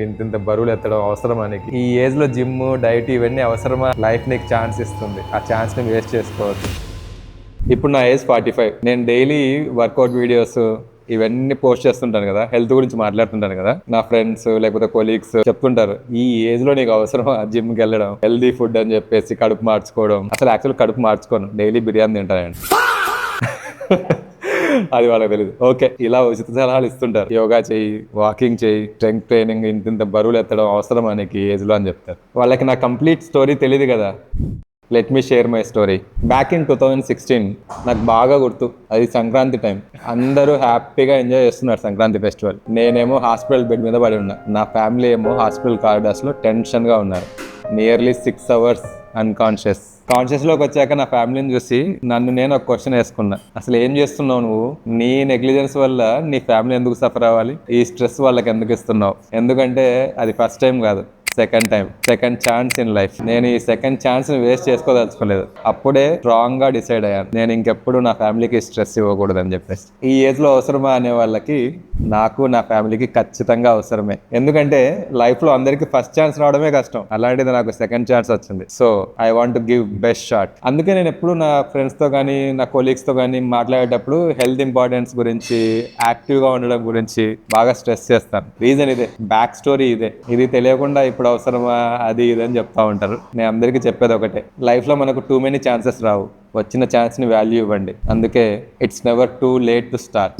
ఇంత బరువులు ఎత్తడం అవసరమా నీకు? ఈ ఏజ్ లో జిమ్ డైట్ ఇవన్నీ అవసరమా? లైఫ్ నీకు ఛాన్స్ ఇస్తుంది, ఆ ఛాన్స్ ని వేస్ట్ చేసుకోవద్దు. ఇప్పుడు నా ఏజ్ 45. నేను డైలీ వర్కౌట్ వీడియోస్ ఇవన్నీ పోస్ట్ చేస్తుంటాను కదా, హెల్త్ గురించి మాట్లాడుతుంటాను కదా. నా ఫ్రెండ్స్ లేకపోతే కొలీగ్స్ చెప్తుంటారు, ఈ ఏజ్ లో నీకు అవసరమా జిమ్కి వెళ్ళడం, హెల్దీ ఫుడ్ అని చెప్పేసి కడుపు మార్చుకోవడం. అసలు యాక్చువల్ కడుపు మార్చుకోను, డైలీ బిర్యానీ తింటానండి. అది వాళ్ళకి తెలియదు. ఓకే, ఇలా ఉచిత సలహాలు ఇస్తుంటారు. యోగా చేయి, వాకింగ్ చేయి, స్ట్రెంగ్త్ ట్రైనింగ్, ఇంత బరువులు ఎత్తడం అవసరం నీకు ఈ ఏజ్ లో అని చెప్తారు. వాళ్ళకి నా కంప్లీట్ స్టోరీ తెలియదు కదా. Let me share my story. Back in 2016 నాకు బాగా గుర్తు, అది సంక్రాంతి టైం. అందరూ హ్యాపీగా ఎంజాయ్ చేస్తున్నారు సంక్రాంతి ఫెస్టివల్. నేనేమో హాస్పిటల్ బెడ్ మీద పడి ఉన్నా, నా ఫ్యామిలీ ఏమో హాస్పిటల్ కారిడార్స్ లో టెన్షన్ గా ఉన్నారు. నియర్లీ 6 hours కాన్షియస్ లోకి వచ్చాక నా ఫ్యామిలీని చూసి నన్ను నేను ఒక క్వశ్చన్ వేసుకున్నా, అసలు ఏం చేస్తున్నావు నువ్వు? నీ నెగ్లిజెన్స్ వల్ల నీ ఫ్యామిలీ ఎందుకు సఫర్ అవ్వాలి? ఈ స్ట్రెస్ వాళ్ళకి ఎందుకు ఇస్తున్నావు? ఎందుకంటే అది ఫస్ట్ టైం కాదు, సెకండ్ ఛాన్స్ ఇన్ లైఫ్. నేను ఈ సెకండ్ ఛాన్స్ ని వేస్ట్ చేసుకోదలుచుకోలేదు. అప్పుడే స్ట్రాంగ్ గా డిసైడ్ అయ్యాను, నేను ఇంకెప్పుడు నా ఫ్యామిలీకి స్ట్రెస్ ఇవ్వకూడదు అని చెప్పేసి. ఈ ఏజ్ లో అవసరమా అనే వాళ్ళకి నాకు నా ఫ్యామిలీకి ఖచ్చితంగా అవసరమే. ఎందుకంటే లైఫ్ లో అందరికి ఫస్ట్ ఛాన్స్ రావడమే కష్టం, అలాంటిది నాకు సెకండ్ ఛాన్స్ వచ్చింది. So I want to give best shot. అందుకే నేను ఎప్పుడు నా ఫ్రెండ్స్ తో కానీ నా కొలీగ్స్ తో కానీ మాట్లాడేటప్పుడు హెల్త్ ఇంపార్టెన్స్ గురించి, యాక్టివ్ గా ఉండడం గురించి బాగా స్ట్రెస్ చేస్తాను. రీజన్ ఇదే, బ్యాక్ స్టోరీ ఇదే. ఇది తెలియకుండా ఇప్పుడు అవసరమా అది ఇది అని చెప్తా ఉంటారు. నేను అందరికీ చెప్పేది ఒకటే, లైఫ్ లో మనకు టూ మెనీ ఛాన్సెస్ రావు. వచ్చిన ఛాన్స్ ని వాల్యూ ఇవ్వండి. అందుకే it's never too late to start.